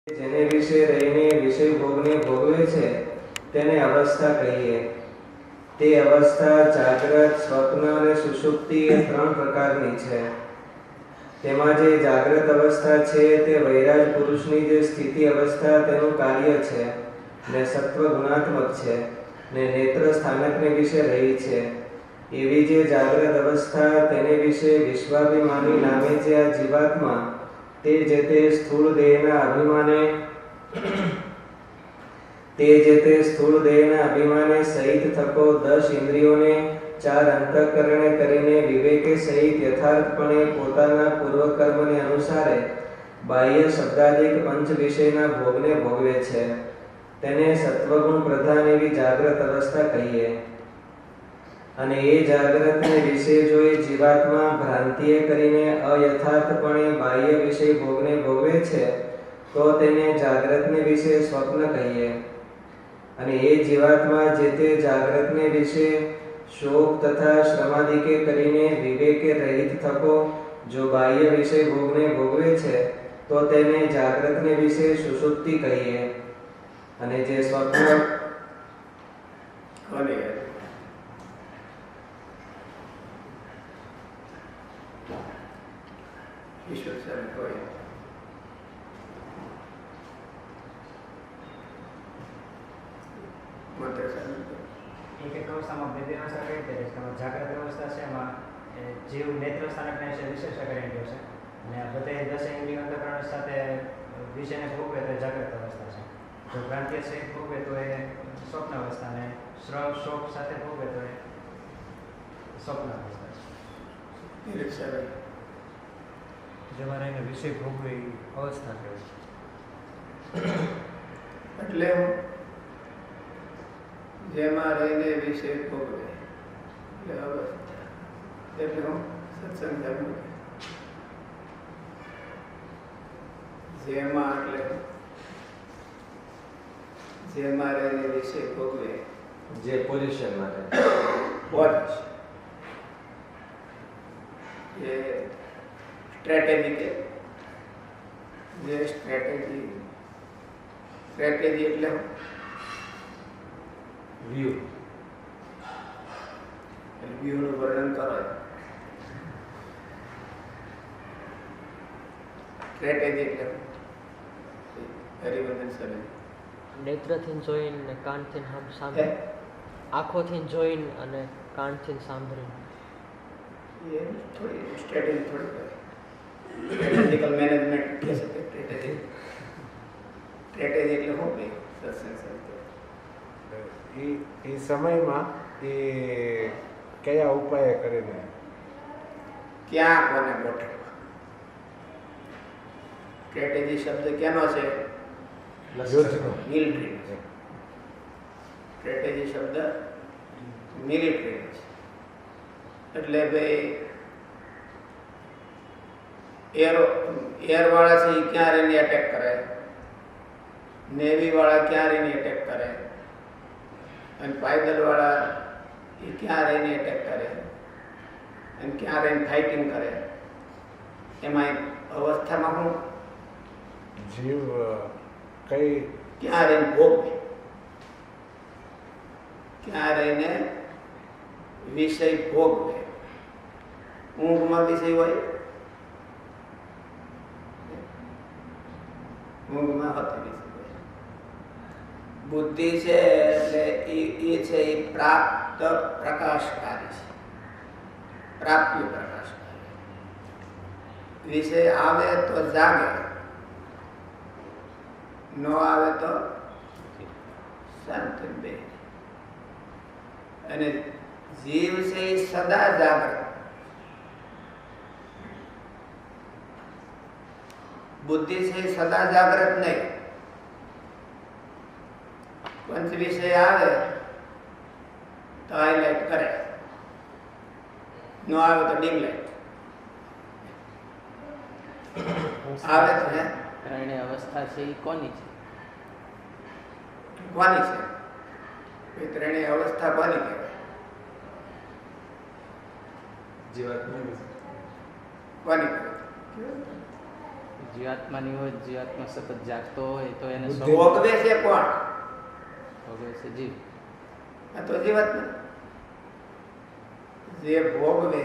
જેને વિશે રહીને વિષય ભોગને ભોગવે છે તેને અવસ્થા કહીએ. તે અવસ્થા જાગ્રત, સ્વપ્ન અને સુષુપ્તિ એ 3 પ્રકારની છે. તેમાં જે જાગ્રત અવસ્થા છે તે વૈરાગ પુરુષની જે સ્થિતિ અવસ્થા તેનું કાર્ય છે ને સત્વ ગુણાત્મક છે ને નેત્ર સ્થાનકને વિશે રહી છે. એવી જે જાગ્રત અવસ્થા તેને વિશે વિશ્વાભિમાની નામે જે આ જીવાત્મા તે જે તે સ્થૂળ દેહના અભિમાને સહિત થકો 10 ઇન્દ્રિયોને 4 અંતઃકરણે કરીને વિવેકે સહિત યથાર્થપણે પોતાના પૂર્વકર્મને અનુસારે બાહ્ય શબ્દાદિક પંચ વિષયના ભોગને ભોગવે છે તેને સત્વગુણ પ્રધાન એવી જાગ્રત અવસ્થા કહીએ. અને એ જાગ્રતને વિશે જો એ જીવાત્મા ભ્રાંતિએ કરીને અયથાર્થપણે બાહ્ય વિષય ભોગને ભોગવે છે તો તેને જાગ્રતને વિશે સ્વપ્ન કહીએ. અને એ જીવાત્મા જે તે જાગ્રતને વિશે શોક તથા શ્રમાદિકે કરીને વિવેકે રહિત થકો જો બાહ્ય વિષય ભોગને ભોગવે છે તો તેને જાગ્રતને વિશે સુષુપ્તિ કહીએ. અને જે સ્વપ્ન એક અવસ્થામાં વેદના કઈ રીતે જાગ્રત અવસ્થા છે એમાં જીવ નેત્ર સ્થાનકને વિશેષ કરી ગયો છે અને બધે 10 ઇન્દ્રિયો અંતઃકરણ સાથે વિષયને ભોગવે તો જાગ્રત અવસ્થા છે. જો ભ્રાંતિ સહિત ભોગવે તો એ સ્વપ્ન અવસ્થા અને શ્રવ શોક સાથે ભોગવે તો એ સ્વપ્ન અવસ્થા છે. જેમાં એને વિષય ભોગવે એ અવસ્થા કહેવાય. એટલે જેમાં રહીને વિષય ભોગવે એટલે અવસ્થા. એટલે હું સત્સંગ ધર્મ જેમાં એટલે જેમાં રહીને વિષય ભોગવે જે પોઝિશન માટે એ સ્ટ્રેટેજી જે સ્ટ્રેટેજી એટલે વ્યૂનું વર્ણન કરો. સ્ટ્રેટેજી એટલે હરિવર્ધન સર નેત્રથી જોઈને અને કાનથી સાંભળીને, આંખોથી જોઈને અને કાનથી સાંભળીને એ થોડી સ્ટ્રેટેજી થોડી સ્ટ્રેટેજિકલ મેનેજમેન્ટ કહી શકે. સ્ટ્રેટેજી એટલે શું ભાઈ સત્સંગ એ સમયમાં એ કયા ઉપાય કરીને ક્યાં કોને ગોઠવવા. સ્ટ્રેટેજી શબ્દ કેનો છે? મિલિટરી. સ્ટ્રેટેજી શબ્દ મિલિટરી છે. એટલે ભાઈ એર વાળા છે એ ક્યાં રહીને એટેક કરે, નેવી વાળા ક્યાં રહીને એટેક કરે અને પાયદલ વાળા એ ક્યાં રહીને એટેક કરે અને ક્યાં રહીને ફાઇટિંગ કરે. એમાં એક અવસ્થામાં હું જીવ કઈ ક્યાં રહીને ભોગવે, ક્યાં રહીને વિષય ભોગવે. ઊંઘમાં વિષય હોય, ઊંઘમાં હોતી વિષય હોય. બુદ્ધિ છે એટલે એ છે એ પ્રાપ્ત પ્રકાશકારી છે, પ્રાપ્તિ પ્રકાશકારી. વિષય આવે તો જાગે, ન આવે તો શાંત બે. અને જીવ છે એ સદા જાગૃત. બુદ્ધિ છે સદા જાગૃત નહીં. પંચ વિષય આવે તો હાઈલાઇટ કરે, ન આવે તો ડીમ લાઇટ આવે તો હે ત્રણેય અવસ્થા છે એ કોની છે? કોની છે? એ ત્રણેય અવસ્થા કોની કહેવાય? જીવાત્મા કોની કહેવાય? જીવાત્માની હોય, જીવાત્મા સતત જાગતો હોય તો એને ભોગવે છે કોણ? ભોગવે છે જીવ. આ તો જીવાત્મા. જે ભોગવે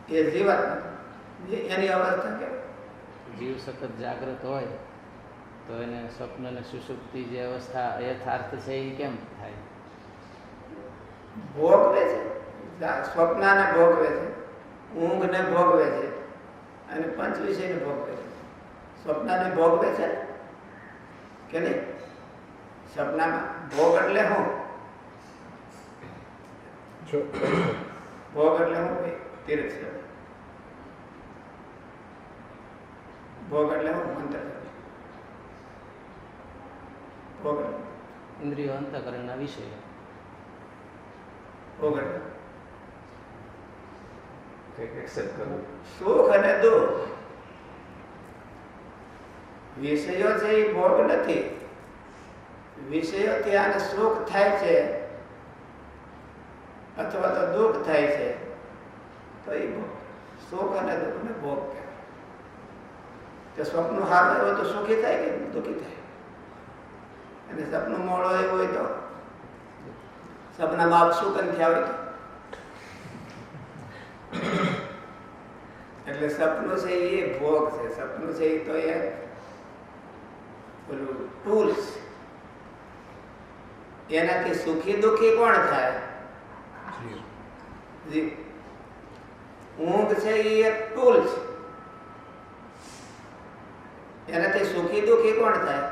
એ જીવાત્મા, એની અવસ્થા કેવાય. જીવ સતત જાગૃત હોય તો એને સ્વપ્ન અને સુષુપ્તિ જે અવસ્થા યથાર્થ છે એ કેમ થાય? ભોગવે છે, સ્વપ્નને ભોગવે છે, ઊંઘને ભોગવે છે અને પંચ વિષયને ભોગવે છે. સ્વપ્નને ભોગવે છે કે નહીં? સપનામાં ભોગ એટલે શું? ભોગ એટલે શું? તીર્થ છે. ભોગ એટલે શું? મંત્ર. ભોગ એટલે ઇન્દ્રિયો અંતઃકરણના વિષયો. ભોગ એટલે કંઈક એક્સેપ્ટ કરવું. સુખ અને દુઃખ વિષયો છે એ ભોગ નથી. વિષયોથી આને સુખ થાય છે અથવા તો દુઃખ થાય છે તો એ ભોગ. સુખ અને દુઃખને ભોગ કહેવાય. તો સ્વપ્ન હાર હોય તો સુખી થાય કે દુઃખી થાય? અને સપનું મોડો એવું હોય તો સપનામાં આપસુકન થયા હોય તો એટલે સપનું છે એ ભોગ છે. સપનું છે એ તો એ પેલું ટૂલ્સ. એનાથી સુખી દુઃખી કોણ થાય? જીવ. ઊંઘ છે એ એક ટૂલ છે. એનાથી સુખી દુઃખી કોણ થાય?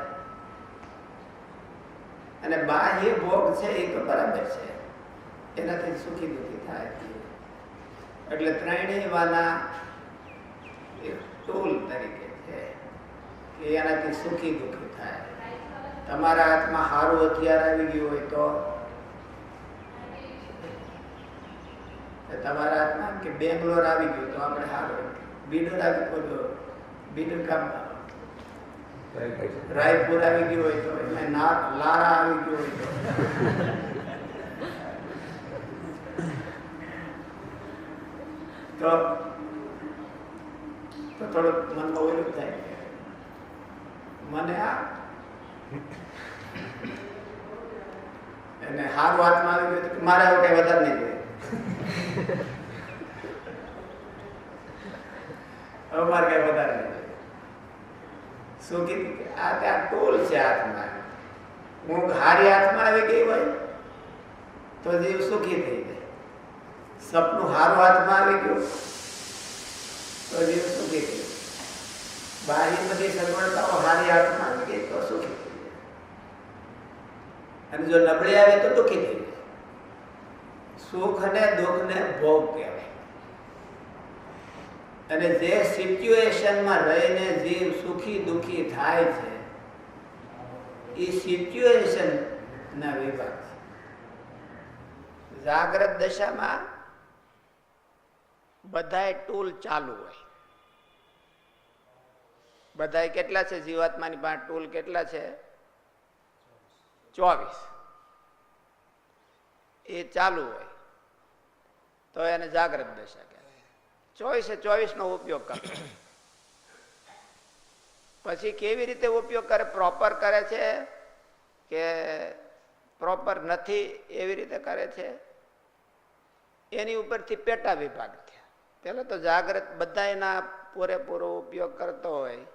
અને બાહ્ય ભોગ છે એ તો બરાબર છે, એનાથી સુખી દુઃખી થાય. એટલે ત્રણેય વાના એક ટૂલ તરીકે છે કે એનાથી સુખી દુઃખી થાય. તમારા હાથમાં સારું હથિયાર આવી ગયું હોય તો તમારા હાથમાં કે બેંગ્લોર આવી ગયું તો આપણે સારું, બીડર આવી ગયું, બીડર કામ રાયપુર આવી ગયું હોય તો એમાં લારા આવી ગયું હોય તો થોડુંક મનમાં ઓલું થાય, મને આ એને સારું હાથમાં આવી ગયું તો મારે આવું કઈ વધારે નહીં જોઈએ. હવે મારે કઈ વધારે નહીં જોઈએ. શું કીધું? આ ત્યાં ટોલ છે હાથમાં. ઊંઘ હારી હાથમાં આવી ગઈ હોય તો જીવ સુખી થઈ જાય. સપનું હારું હાથમાં આવી ગયું તો જીવ સુખી થઈ જાય. બાહ્ય બધી સગવડતાઓ હારી હાથમાં આવી ગઈ તો સુખી થઈ જાય. અને જો નબળી આવે તો દુઃખી થઈ જાય. સુખ અને દુઃખને ભોગ કહેવાય. અને જે સિચ્યુએશનમાં રહીને જીવ સુખી દુઃખી થાય છે એ સિચ્યુએશન ના વિભાગ છે. જાગ્રત દશામાં બધાય ટૂલ ચાલુ હોય. બધાય કેટલા છે? જીવાત્માની પાસે ટૂલ કેટલા છે? 24. એ ચાલુ હોય તો એને જાગ્રત દશા કહેવાય. 24 નો ઉપયોગ કરે. પછી કેવી રીતે ઉપયોગ કરે? પ્રોપર કરે છે કે પ્રોપર નથી એવી રીતે કરે છે? એની ઉપરથી પેટા વિભાગ થયા. પેલા તો જાગ્રત બધાયના પૂરેપૂરો ઉપયોગ કરતો હોય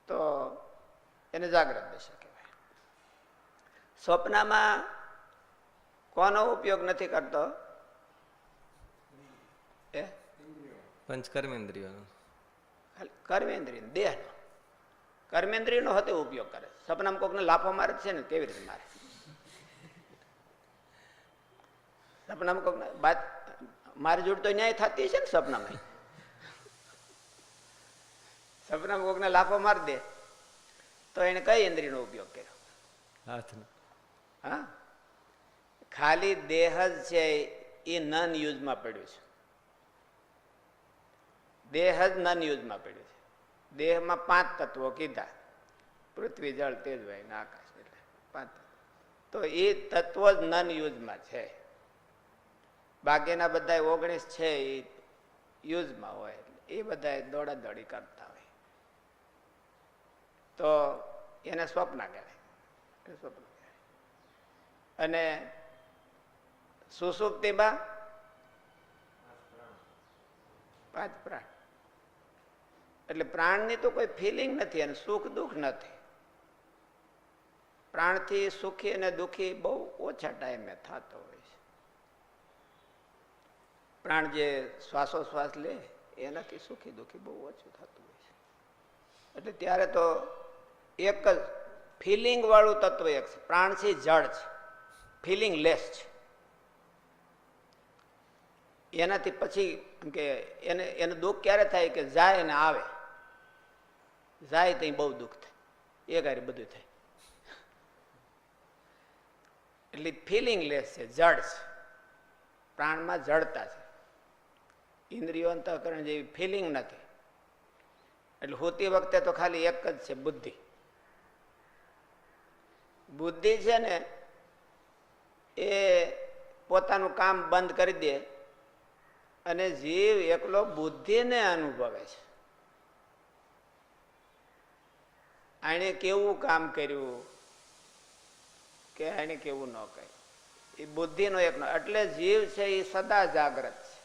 તો એને જાગ્રત દશા કહેવાય. સ્વપ્નમાં કોનો ઉપયોગ નથી કરતો? પંચકર્મેન્દ્રિયોનો. કર્મેન્દ્રિય, દેહનો. કર્મેન્દ્રિયનો હતો ઉપયોગ કરે. સપનામાં કોકને લાફો મારે છે ને, કેવી રીતે મારે? સપનામાં કોકને બાદ મારી જોડ તો ન્યાય થતી છે ને સપનામાં. સપનામાં કોકને લાફો મારી દે તો એને કઈ ઇન્દ્રિયનો ઉપયોગ કર્યો? હાથનો. હા, ખાલી દેહ જ છે એ નન યુઝમાં પડ્યું છે. દેહ જ નન યુઝમાં પડ્યું છે. દેહમાં 5 તત્વો કીધા: પૃથ્વી, જળ, તેજ, વાયુ ને આકાશ. એટલે 5 તત્વો. તો એ તત્વો જ નન યુઝમાં છે. બાકીના બધા 19 છે એ યુઝમાં હોય. એ બધા દોડાદોડી કરતા હોય. તો એને સ્વપ્ન કહેવાય. સ્વપ્ન કહેવાય. અને સુષુપ્તિમાં 5 પ્રાણ. એટલે પ્રાણની તો કોઈ ફિલિંગ નથી અને સુખ દુઃખ નથી. પ્રાણથી સુખી અને દુઃખી બહુ ઓછા ટાઈમે થતો હોય છે. પ્રાણ જે શ્વાસોશ્વાસ લે એનાથી સુખી દુઃખી બહુ ઓછું થતું હોય છે. એટલે ત્યારે તો એક જ ફિલિંગ વાળું તત્વ એક છે. પ્રાણ છે જળ છે, ફિલિંગ લેસ છે. એનાથી પછી કે એને દુઃખ ક્યારે થાય કે જાય ને આવે. જાય તો બહુ દુઃખ થાય, એ ગાડી બધું થાય. એટલે ફિલિંગ લેસ છે, જડ છે. પ્રાણમાં જડતા છે. ઇન્દ્રિયો અંતઃકરણ જેવી ફિલિંગ નથી. એટલે હોતી વખતે તો ખાલી એક જ છે, બુદ્ધિ. બુદ્ધિ છે ને એ પોતાનું કામ બંધ કરી દે અને જીવ એકલો બુદ્ધિને અનુભવે છે. આણે કેવું કામ કર્યું કે આણે કેવું ન કર્યું, એ બુદ્ધિનો એક. એટલે જીવ છે એ સદા જાગ્રત છે,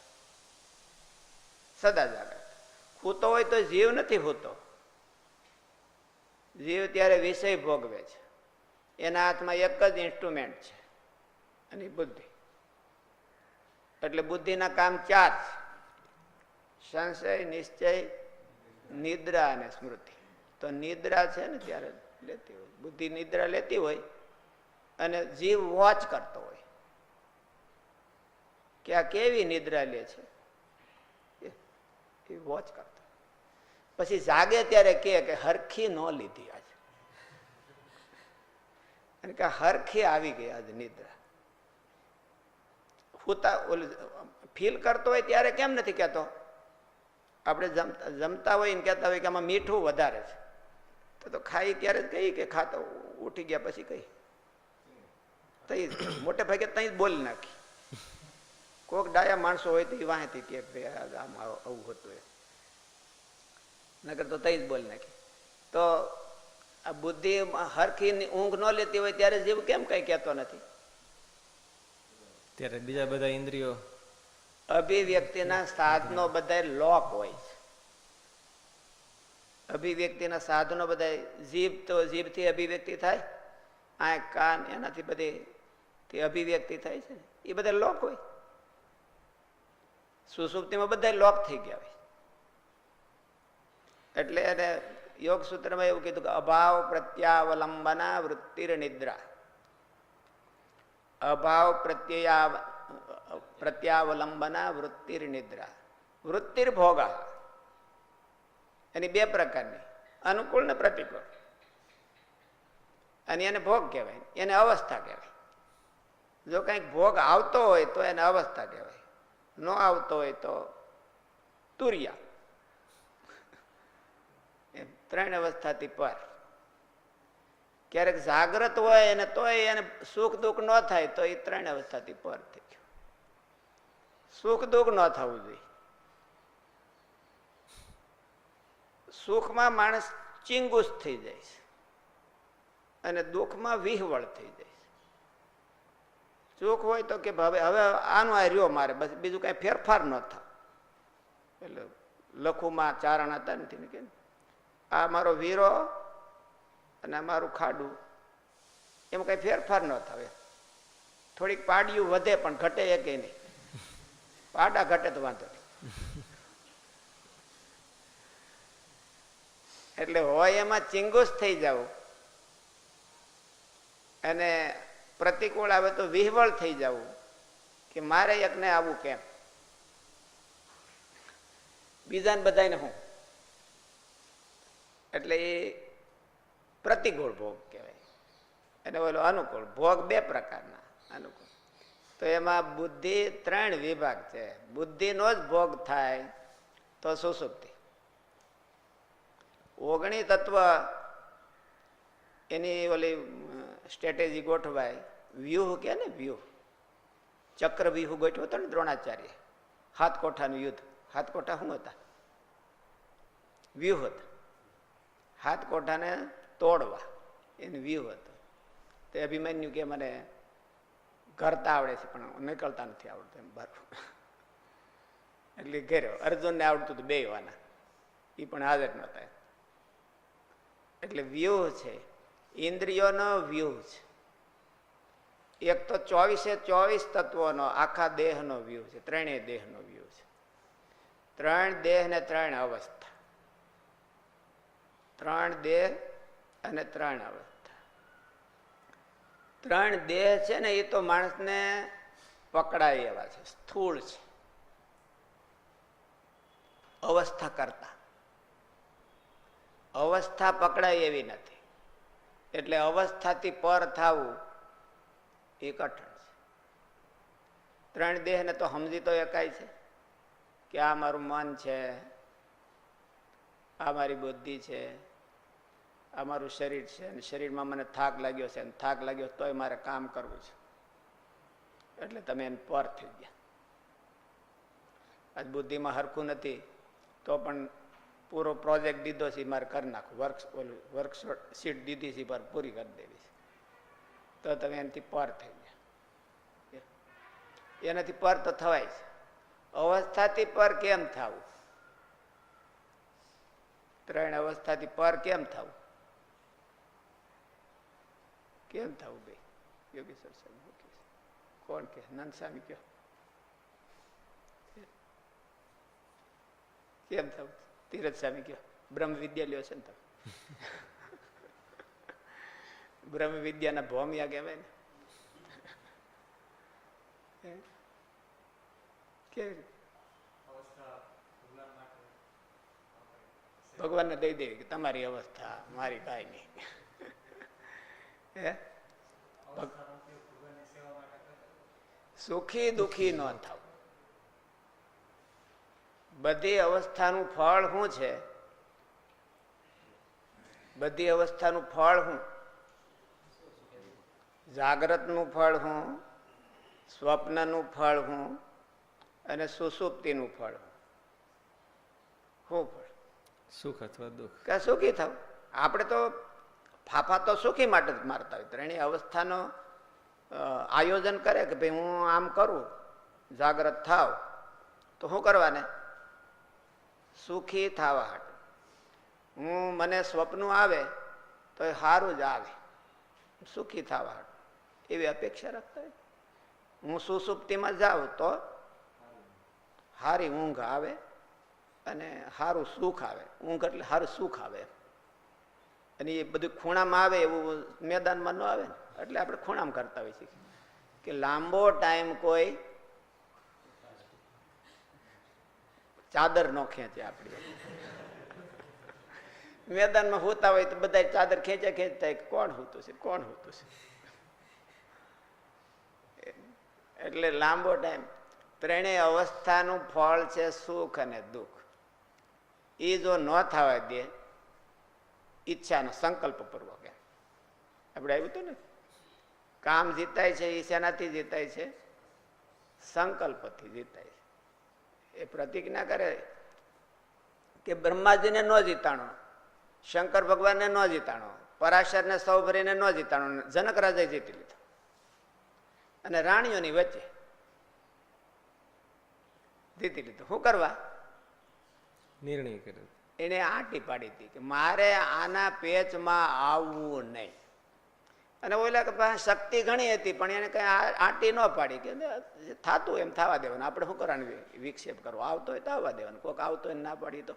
સદા જાગ્રત. સૂતો હોય તો જીવ નથી સૂતો. જીવ ત્યારે વિષય ભોગવે છે. એના હાથમાં એક જ ઇન્સ્ટ્રુમેન્ટ છે અને બુદ્ધિ. એટલે બુદ્ધિના કામ 4 છે: સંશય, નિશ્ચય, નિદ્રા અને સ્મૃતિ. તો નિદ્રા છે ને ત્યારે લેતી હોય, બુદ્ધિ નિદ્રા લેતી હોય અને જીવ વોચ કરતો હોય કે આ કેવી નિદ્રા લે છે, એ વોચ કરતો. પછી જાગે ત્યારે કે હરખી ન લીધી આજે, અને કે હરખી આવી ગઈ આજે નિદ્રા. ફીલ કરતો હોય ત્યારે કેમ નથી કહેતો? આપણે જમતા હોય ને કહેતા હોય કે આમાં મીઠું વધારે છે, તો ખાઈ ત્યારે જ કહી કે ખાતો ઉઠી ગયા પછી કહી તઈ મોટે ભાગે તઈ જ બોલી નાખી. કોઈક ડાયા માણસો હોય તો એ વાંહેથી કે આમ આવું હતું એ નકર તો તઈ જ બોલી નાખી. તો આ બુદ્ધિ હરખી ઊંઘ ન લેતી હોય ત્યારે જીવ કેમ કઈ કહેતો નથી? ત્યારે બીજા બધા ઇન્દ્રિયો અભિવ્યક્તિના સાધનો બધા લોક હોય છે. અભિવ્યક્તિના સાધનો બધા જીભ, તો જીભથી અભિવ્યક્તિ થાય, આંખ, કાન, એનાથી બધી અભિવ્યક્તિ થાય છે. એ બધા લોક હોય. સુષુપ્તિમાં બધા લોક થઈ ગયા હોય. એટલે એને યોગ સૂત્રમાં એવું કીધું કે અભાવ પ્રત્યાવલંબના વૃત્તિર નિદ્રા. અભાવ પ્રત્યાવલંબના વૃત્તિર નિદ્રા. વૃત્તિર ભોગા, એની 2 પ્રકારની, અનુકૂળ ને પ્રતિકૂળ. અને એને ભોગ કહેવાય, એને અવસ્થા કહેવાય. જો કંઈક ભોગ આવતો હોય તો એને અવસ્થા કહેવાય, ન આવતો હોય તો તુર્યા. એમ 3 અવસ્થાથી પર. ક્યારેક જાગ્રત હોય અને તોય એને સુખ દુઃખ ન થાય તો એ 3 અવસ્થાથી પર થઈ ગયું. સુખ દુઃખ ન થવું જોઈએ. સુખમાં માણસ ચિંગુસ થઈ જાય છે અને દુઃખમાં વિહવળ થઈ જાય છે. સુખ હોય તો કે હવે આનો આ રહ્યો મારે, બસ બીજું કઈ ફેરફાર ન થાય. એટલે લખુમાં ચારણ હતા નથી કે આ મારો વીરો અને મારું ખાડું, એમાં કઈ ફેરફાર ન થાય. થોડીક પાડિયું વધે પણ ઘટે એકે નહીં. પાડા ઘટે તો વાંધો નહીં. એટલે હોય એમાં ચિંગુસ થઈ જવું અને પ્રતિકૂળ આવે તો વિહવળ થઈ જવું કે મારે એકને આવું કેમ, બીજાને બધાને હું. એટલે એ પ્રતિકૂળ ભોગ કહેવાય. અને ઓલો અનુકૂળ ભોગ 2 પ્રકારના. અનુકૂળ તો એમાં બુદ્ધિ 3 વિભાગ છે. બુદ્ધિનો જ ભોગ થાય તો સુષુપ્તિ. 19 તત્વ એની ઓલી સ્ટ્રેટેજી ગોઠવાય. વ્યૂહ કે ને વ્યૂહ, ચક્ર વ્યૂહ ગોઠવો હતો ને દ્રોણાચાર્ય. 7 કોઠાનું યુદ્ધ. 7 કોઠા શું હતા? વ્યૂહ હતા. હાથ કોઠાને તોડવા એનું વ્યૂહ હતો. તે અભિમન્યુ કે મને કરતા આવડે છે પણ નીકળતા નથી આવડતું એમ બહાર. એટલે ઘેર્યો. અર્જુનને આવડતું હતું બે વાના, એ પણ હાજર નહોતા. એટલે વ્યૂહ છે, ઇન્દ્રિયોનો વ્યૂહ છે. એક તો 24 તત્વોનો આખા દેહનો વ્યૂહ છે, ત્રણેય દેહનો વ્યૂહ છે. 3 દેહ ને 3 અવસ્થા, 3 દેહ અને 3 અવસ્થા. 3 દેહ છે ને એ તો માણસને પકડાય એવા છે, સ્થૂળ છે અવસ્થા કરતા. અવસ્થા પકડાય એવી નથી. એટલે અવસ્થાથી પર થવું એ કઠણ છે. 3 દેહને તો સમજી તો એકાય છે કે આ મારું મન છે, આ મારી બુદ્ધિ છે, આ મારું શરીર છે, અને શરીરમાં મને થાક લાગ્યો છે, અને થાક લાગ્યો તોય મારે કામ કરવું છે. એટલે તમે એને પર થઈ ગયા. આજ બુદ્ધિમાં હરખું નથી તો પણ પૂરો પ્રોજેક્ટ દીધો છે મારે કરી નાખું, વર્કશીટ દીધી છે પર પૂરી કરી દેવી છે, તો તમે એનાથી પર થઈ ગયા. એનાથી પર તો થવાય છે. અવસ્થાથી પર કેમ થવું? 3 અવસ્થાથી પર કેમ થવું? કેમ થવું ભાઈ? યોગેશ્વર સાહેબ કોણ કે? નંદસ્વામી કયો કેમ થવું? તીરથ સ્વામી કયો? બ્રહ્મ વિદ્યા લ્યો છે ને તમે. બ્રહ્મ વિદ્યાના ભોમિયા કહેવાય ને. કેવી ભગવાનને દઈ દેવી કે તમારી અવસ્થા, મારી કાંઈ નહીં. સુખી દુખી ન થાવ. બધી અવસ્થાનું ફળ શું છે? બધી અવસ્થાનું ફળ શું? જાગ્રતનું ફળ શું? સ્વપ્નનું ફળ શું? અને સુષુપ્તિનું ફળ શું? ફળ સુખ અથવા દુઃખ. કે સુખી થાવ. આપણે તો ફાફા તો સુખી માટે જ મારતા હોય. ત્રણેય અવસ્થાનો આયોજન કરે કે ભાઈ હું આમ કરું, જાગ્રત થાવ તો શું કરવાને? સુખી થવા હાટું. મને સ્વપ્ન આવે તો એ સારું જ આવે, સુખી થવા હાટું એવી અપેક્ષા રાખતા હોય. હું સુષુપ્તિમાં જાઉં તો સારી ઊંઘ આવે અને સારું સુખ આવે. ઊંઘ એટલે સારું સુખ આવે. અને એ બધું ખૂણામાં આવે એવું મેદાનમાં ન આવે ને, એટલે આપણે ખૂણામાં કરતા હોઈએ છીએ કે લાંબો ટાઈમ કોઈ ચાદર ન ખેંચે. આપણી મેદાનમાં હોતા હોય તો બધા ચાદર ખેંચતા કોણ હોતું છે, કોણ હોતું છે. એટલે લાંબો ટાઈમ. ત્રણેય અવસ્થાનું ફળ છે સુખ અને દુઃખ. એ જો ન થવા દે ઈચ્છાનો સંકલ્પ પૂર્વક. આપણે આવ્યું હતું ને, કામ જીતાય છે એ શેનાથી જીતાય છે? સંકલ્પથી જીતાય છે. એ પ્રતિજ્ઞા કરે કે બ્રહ્માજીને ન જીતાણો, શંકર ભગવાનને ન જીતાણો, પરાશરને સૌભરીને ન જીતાણો, જનક રાજાએ જીતી લીધો. અને રાણીઓની વચ્ચે જીતી લીધું. શું કરવા? નિર્ણય કર્યો. એને આંટી પાડી હતી કે મારે આના પેચમાં આવવું નહીં. અને ઓલા કે શક્તિ ઘણી હતી પણ એને કઈ આંટી ન પાડી કે થતું એમ થવા દેવાનું, આપણે શું કરવાનું? વિક્ષેપ કરવો. આવતો હોય તો આવવા દેવાનું. કોઈક આવતો હોય ના પાડી તો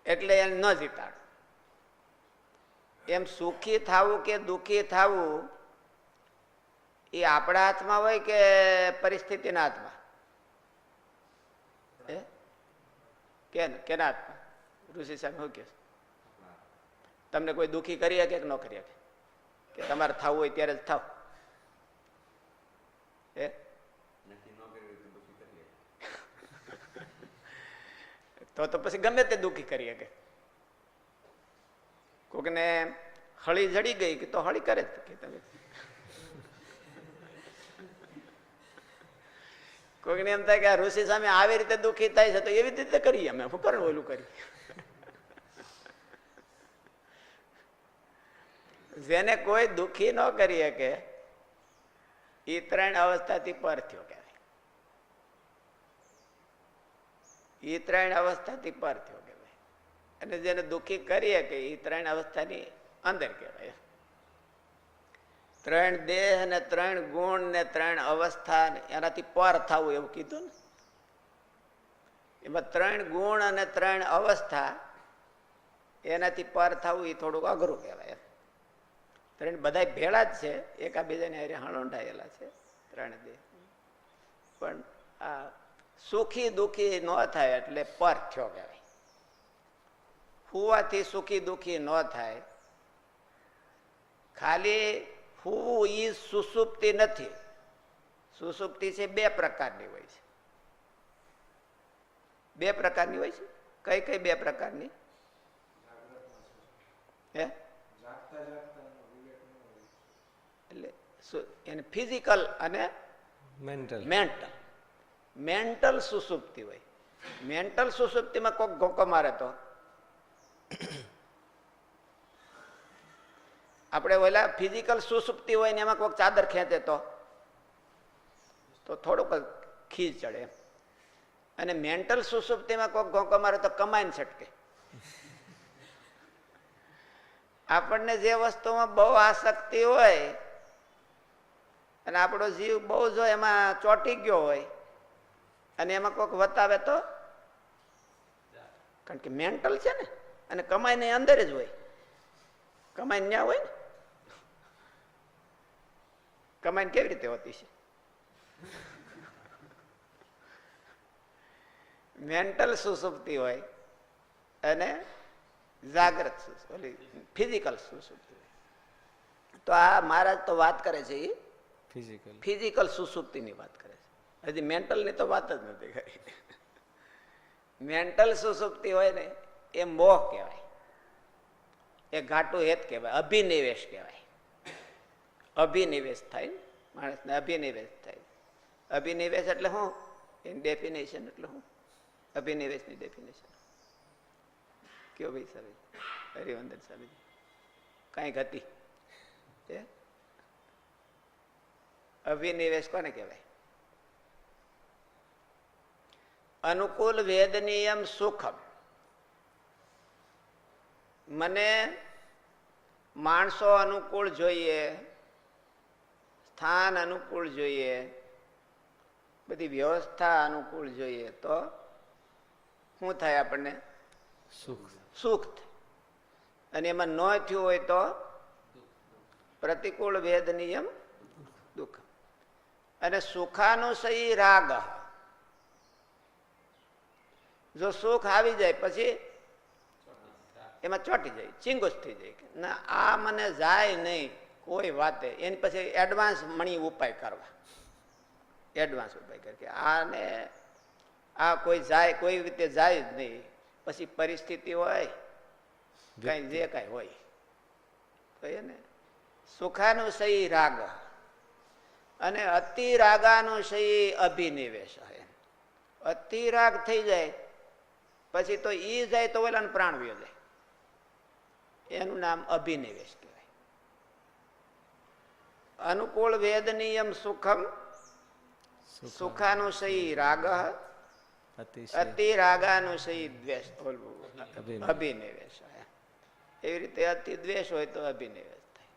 એટલે એને ન જીતાડ. એમ સુખી થવું કે દુઃખી થવું એ આપણા હાથમાં હોય કે પરિસ્થિતિના હાથમાં? કેના હાથમાં? ઋષિ સાહેબ શું કે તમને કોઈ દુઃખી કરી શકે કે ન કરી શકે? કે તમારે થવું હોય ત્યારે જ થાવ? તો પછી ગમે તે દુઃખી કરી શકે. કોકને હળી જડી ગઈ કે તો હળી કરે જ કે તમે કોઈકને એમ થાય કે આ ઋષિ સામે આવી રીતે દુઃખી થાય છે તો એવી રીતે કરીએ અમે, શું કરવું ઓલું કરી. જેને કોઈ દુઃખી ન કરી શકે એ 3 અવસ્થાથી પર થયો કહેવાય. એ 3 અવસ્થાથી પર થયો કહેવાય. અને જેને દુઃખી કરી શકે એ 3 અવસ્થાની અંદર કહેવાય. 3 દેહ ને 3 ગુણ ને 3 અવસ્થા એનાથી પર થવું એવું કીધું ને. એમાં 3 ગુણ અને 3 અવસ્થા એનાથી પર થવું એ થોડુંક અઘરું કહેવાય. 3 બધા ભેળા જ છે, એકાબીજાને હારે હળોંડાયેલા છે 3 દેહ. પણ આ સુખી દુઃખી ન થાય એટલે પર થયો કહેવાય. હુવાથી સુખી દુઃખી ન થાય. ખાલી હુવું ઈ સુસુપ્તિ નથી. સુસુપ્તિ છે 2 પ્રકારની હોય છે. 2 પ્રકારની હોય છે. કઈ કઈ 2 પ્રકારની? હે એટલે એને ફિઝિકલ અને મેન્ટલ. મેન્ટલ સુસુપ્તિ હોય. મેન્ટલ સુસુપ્તિમાં કોઈક ધોકો મારે તો આપણે ઓલા ફિઝિકલ સુસુપ્તિ હોય ને એમાં કોઈક ચાદર ખેંચે તો થોડુંક ખીજ ચડે. અને મેન્ટલ સુસુપ્તિમાં કોઈક ધોકો મારે તો કમાઈને છટકે. આપણને જે વસ્તુમાં બહુ આસક્તિ હોય અને આપણો જીવ બહુ જો એમાં ચોંટી ગયો હોય અને એમાં કોઈક વતાવે તો, કારણ કે મેન્ટલ છે ને, અને કમાઈને અંદર જ હોય. કમાઈને ન્યા હોય ને, કમાઈને કેવી રીતે હોતી છે? મેન્ટલ સુસુપ્તિ હોય અને જાગ્રત ઓલી ફિઝિકલ સુસુપ્તિ હોય. તો આ મહારાજ તો વાત કરે છે એ ફિઝિકલ સુસુપ્તિની વાત કરે છે. હજી મેન્ટલની તો વાત જ નથી કરી. મેન્ટલ સુસુપ્તિ હોય ને એ મોહ કહેવાય, એ ઘાટું હેત કહેવાય, અભિનિવેશ કહેવાય. અભિનિવેશ થાય માણસને, અભિનિવેશ થાય. અભિનિવેશ એટલે શું? એની ડેફિનેશન એટલે શું? અભિનિવેશની ડેફિનેશન કયો ભાઈ સાહેબ? હરિવંદન સાહેબ કઈક હતી. અભિનિવેશ કોને કહેવાય? અનુકૂળ વેદનીયમ સુખમ. મને માણસો અનુકૂળ જોઈએ, સ્થાન અનુકૂળ જોઈએ, બધી વ્યવસ્થા અનુકૂળ જોઈએ તો શું થાય? આપણને સુખ થાય. અને એમાં ન થયું હોય તો પ્રતિકૂળ વેદનીયમ દુઃખ. અને સુખાનુસયી રાગ. જો સુખ આવી જાય પછી એમાં ચોંટી જાય, ચિંગુસ થઈ જાય. ના, આ મને જાય નહીં કોઈ વાતે. એની પછી એડવાન્સ મણી ઉપાય કરવા. એડવાન્સ ઉપાય કરે કે આને આ કોઈ જાય, કોઈ રીતે જાય જ નહીં. પછી પરિસ્થિતિ હોય કઈ જે કઈ હોય તો એને સુખાનુસયી રાગ અને અતિ રાગાનુસયી અભિનિવેશ. અતિ રાગ થઈ જાય પછી તો ઈ જાય તો ઓલાને પ્રાણ વયો જાય. એનું નામ અભિનિવેશ કહેવાય. અનુકૂળ વેદનીયમ સુખમ સુખાનુસયી રાગ અતિ રાગાનુસયી દ્વેષ અભિનિવેશ. એવી રીતે અતિ દ્વેષ હોય તો અભિનિવેશ થાય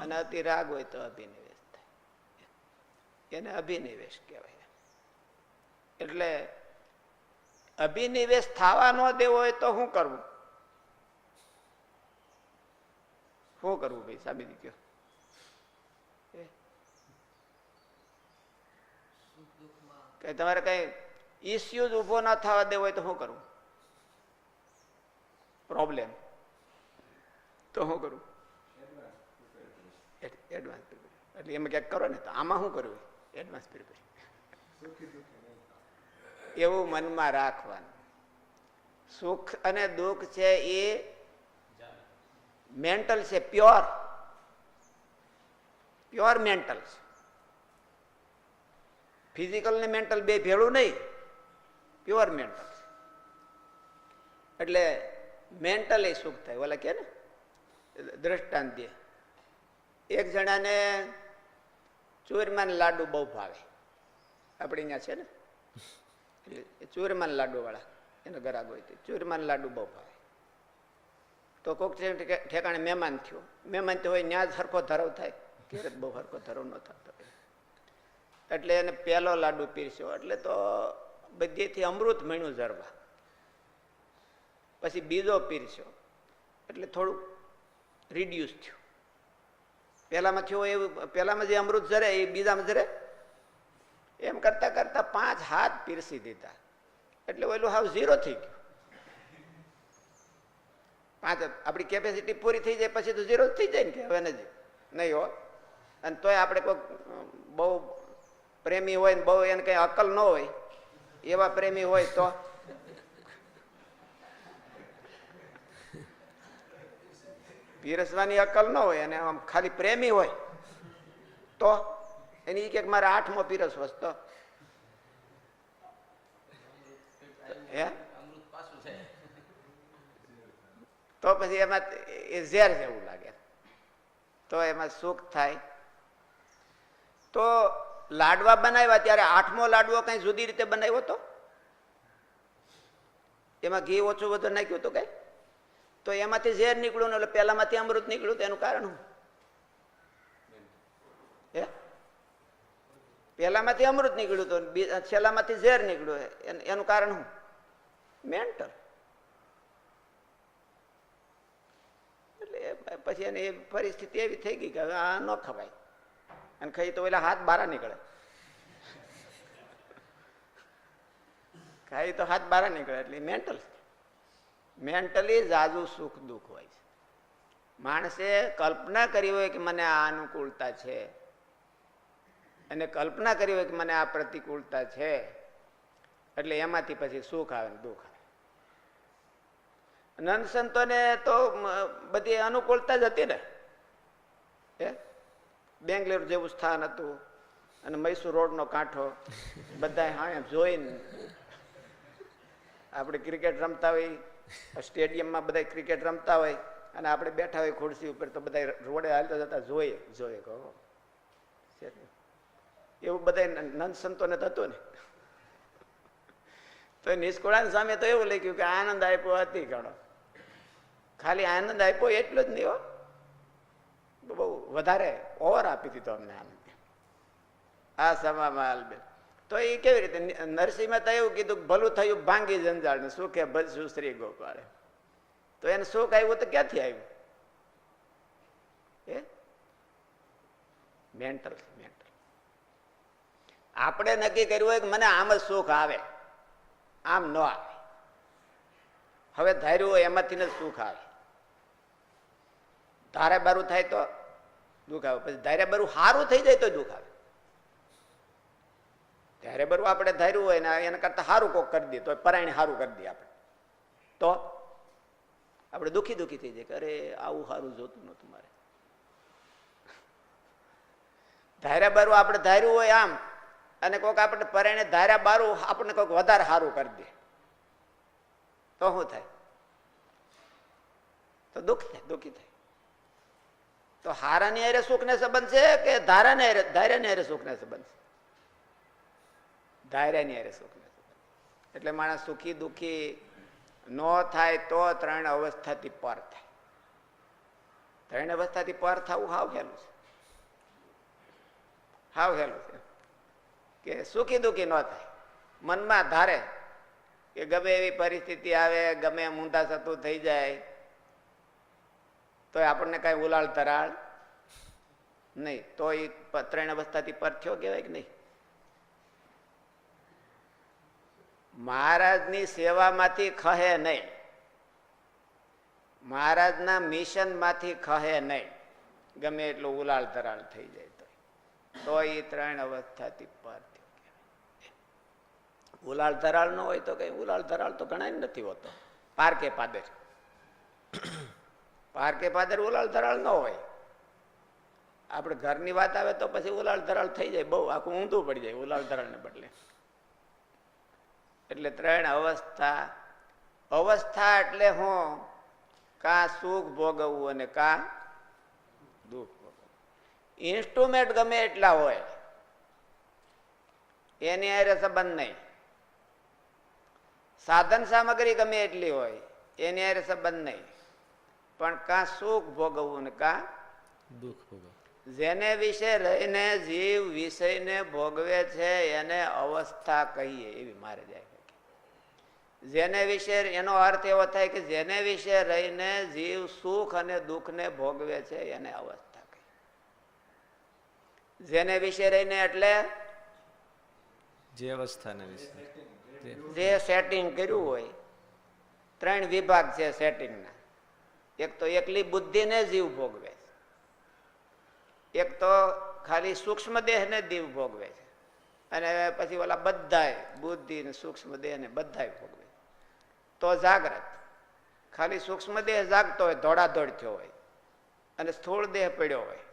અને અતિ રાગ હોય તો અભિનિવેશ થાય. એને અભિનિવેશ કહેવાય. એટલે અભિનિવેશ થવા ન દેવો હોય તો શું કરવું? શું કરવું ભાઈ સાબિતી કયો? કે તમારે કઈ ઇસ્યુ જ ઉભો ના થવા દેવો હોય તો શું કરવું? પ્રોબ્લેમ તો શું કરવું? Advance prepare. એટલે એમાં ક્યાંક કરો ને તો આમાં શું કરવું? Advance prepare. એવું મનમાં રાખવાનું. સુખ અને દુઃખ છે એ મેન્ટલ છે, પ્યોર મેન્ટલ છે. ફિઝિકલ ને મેન્ટલ બે ભેળું નહીં, પ્યોર મેન્ટલ. એટલે મેન્ટલી સુખ થાય. ઓલા કે ને દ્રષ્ટાંત દે, એક જણાને ચૂરમાન લાડુ બહુ ભાવે, આપણે અહીંયા છે ને એટલે ચૂરમાન લાડુ વાળા એનો ગરાગ હોય, ચૂરમાન લાડુ બહુ ભાવે. તો કોઈક ઠેકાણે મહેમાન થયો, મહેમાન તો હોય ત્યાં જ હરખો ધરવ થાય, ક્યારે બહુ હરખો ધરવ ન થતો, એટલે એને પહેલો લાડુ પીરસ્યો એટલે તો બધેથી અમૃત મણ્યું જરવા. પછી બીજો પીરસ્યો એટલે થોડુંક રિડ્યુસ થયું. પહેલામાં થયું એવું, પહેલામાં જે અમૃત જરે એ બીજામાં જરે, એમ કરતા કરતા 5 હાથ પીરસી દીધા એટલે ઓલું હાવ 0 થઈ ગયું. 5 આપણી કેપેસિટી પૂરી થઈ જાય પછી તો 0 થઈ જાય ને, કે હવે નહીં હો. અને તોય આપણે કોઈ બહુ પ્રેમી હોય ને બહુ એને કઈ અકલ ન હોય એવા પ્રેમી હોય તો પીરસવાની અકલ ન હોય અને આમ ખાલી પ્રેમી હોય તો એની કે મારે 8મો પીરસવો તો હે તો પછી એમાં એ ઝેર જેવું લાગે, તો એમાં સુખ થાય. તો લાડવા બનાવ્યા ત્યારે 8મો લાડવો કઈ જુદી રીતે બનાવ્યો તો એમાં ઘી ઓછું વધુ નાખ્યું તો કઈ, તો એમાંથી ઝેર નીકળ્યું ને એટલે પેલામાંથી અમૃત નીકળ્યું. તેનું કારણ શું? હે, પેલામાંથી અમૃત નીકળ્યું તો છેલ્લામાંથી ઝેર નીકળ્યું, એનું કારણ શું? મેન્ટલ. એટલે પછી એની પરિસ્થિતિ એવી થઈ ગઈ કે હવે આ ન ખવાય, અને ખાઈ તો પેલા હાથ બહાર નીકળે, ખાઈ તો હાથ બહાર નીકળે. એટલે મેન્ટલ, મેન્ટલી જાજુ સુખ દુઃખ હોય છે. માણસે કલ્પના કરી હોય કે મને આ અનુકૂળતા છે, અને કલ્પના કરી હોય કે મને આ પ્રતિકૂળતા છે, એટલે એમાંથી પછી સુખ આવે ને દુઃખ આવે. નંદ સંતોને તો બધી અનુકૂળતા જ હતી ને. બેંગ્લોર જેવું સ્થાન હતું અને મૈસૂર રોડનો કાંઠો, બધા હા જોઈને આપણે ક્રિકેટ રમતા હોય સ્ટેડિયમમાં, બધા ક્રિકેટ રમતા હોય અને આપણે બેઠા હોય ખુરશી ઉપર, તો બધા રોડે હાલતા જતા જોઈએ કહો. એવું બધા નંદ સંતોને થતું ને. તો નિષ્કુળાની સામે તો એવું લખ્યું કે આનંદ આપ્યો હતી ઘણો, ખાલી આનંદ આપ્યો એટલો જ નહીં હો, બહુ વધારે ઓવર આપી દીધો અમને આનંદ આ સમામાં હાલબેન. તો એ કેવી રીતે? નરસિંહમાં તો એવું કીધું ભલું થયું ભાંગી જંજાળ ને સુખે ભજશું શ્રી ગોપાળે. તો એને સુખ આવ્યું તો ક્યાંથી આવ્યું? એ મેન્ટલ. આપણે નક્કી કર્યું હોય કે મને આમ જ સુખ આવે, આમ ન આવે. હવે ધાર્યું હોય એમાંથી જ સુખ આવે. ધારે બારું થાય તો દુઃખ આવે, પછી ધારે બારું સારું થઈ જાય તો દુઃખ આવે. ત્યારે બરું આપણે ધાર્યું હોય ને એના કરતા સારું કોક કરી દે તો પરાયણ સારું કરી દે આપણે, તો આપણે દુઃખી થઈ જાય કે અરે આવું સારું જોતું નતું મારે. ધાર્યા બારું આપણે ધાર્યું હોય આમ, અને કોઈક આપણે પરાયણે ધાર્યા બારું આપણને કોઈક વધારે સારું કરી દે તો શું થાય? તો દુઃખી થાય. તો હારાની હારે સુખ ને સંબંધ છે કે ધાર્યાની હારે સુખ ને સંબંધ છે? ધાર્યાની હારે સુખ ને સંબંધ. એટલે માણસ સુખી દુઃખી ન થાય તો 3 અવસ્થાથી પર થાય. 3 અવસ્થાથી પર થવું હાવ હેલું છે, કે સુખી દુઃખી ન થાય. મનમાં ધારે કે ગમે એવી પરિસ્થિતિ આવે, ગમે ઊંધા સતું થઈ જાય તો આપણને કઈ ઉલાળ ધરાળ નહીં, તો એ 3 અવસ્થાથી પર થયો કહેવાય કે નહીં? મહારાજની સેવામાંથી ખહે નહીં, મહારાજના મિશન માંથી ખહે નહીં, ગમે એટલું ઉલાળ ધરાળ થઈ જાય તો એ 3 અવસ્થાથી પર થયો કહેવાય. ઉલાળ ધરાળ ન હોય તો કઈ ઉલાળ ધરાળ તો ઘણા નથી હોતો. પારકે પાદર ઉલાળ ધરાળ ન હોય, આપણે ઘરની વાત આવે તો પછી ઉલાળ ધરાળ થઈ જાય, બહુ આખું ઊંધું પડી જાય ઉલાળ ધરાળને બદલે. એટલે 3 અવસ્થા. અવસ્થા એટલે હું કા સુખ ભોગવવું અને કા દુઃખ ભોગવવું. ઇન્સ્ટ્રુમેન્ટ ગમે એટલા હોય એની હારે સંબંધ નહીં. સાધન સામગ્રી ગમે એટલી હોય એની હારે સંબંધ નહીં, પણ કા સુખ ભોગવવું ને કા દુઃખ ભોગવવું. જેને વિશે રહીને જીવ વિષયને ભોગવે છે એને અવસ્થા કહીએ, એવી મારે જાય. જેને વિશે, એનો અર્થ એવો થાય કે જેને વિશે રહીને જીવ સુખ અને દુઃખને ભોગવે છે એને અવસ્થા કહીએ. જેને વિશે રહીને એટલે જે અવસ્થાને વિશે જે સેટિંગ કર્યું હોય. 3 વિભાગ છે સેટિંગના. એક તો એકલી બુદ્ધિને જીવ ભોગવે છે, એક તો ખાલી સૂક્ષ્મ દેહને જીવ ભોગવે છે, અને પછી ઓલા બધાય બુદ્ધિ ને સૂક્ષ્મ દેહને બધાય ભોગવે. તો જાગ્રત ખાલી સૂક્ષ્મ દેહ જાગતો હોય, દોડાદોડ થયો હોય, અને સ્થૂળ દેહ પડ્યો હોય.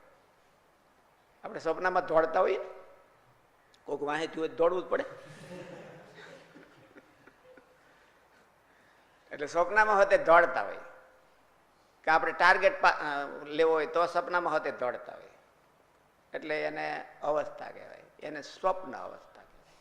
આપણે સ્વપ્નમાં દોડતા હોઈએ, કોઈક વાંહેથી હોય દોડવું જ પડે. એટલે સ્વપ્નમાં હોતે દોડતા હોય કે આપણે ટાર્ગેટ લેવો હોય તો સપનામાં હોતે દોડતા હોય. એટલે એને અવસ્થા કહેવાય, એને સ્વપ્ન અવસ્થા કહેવાય.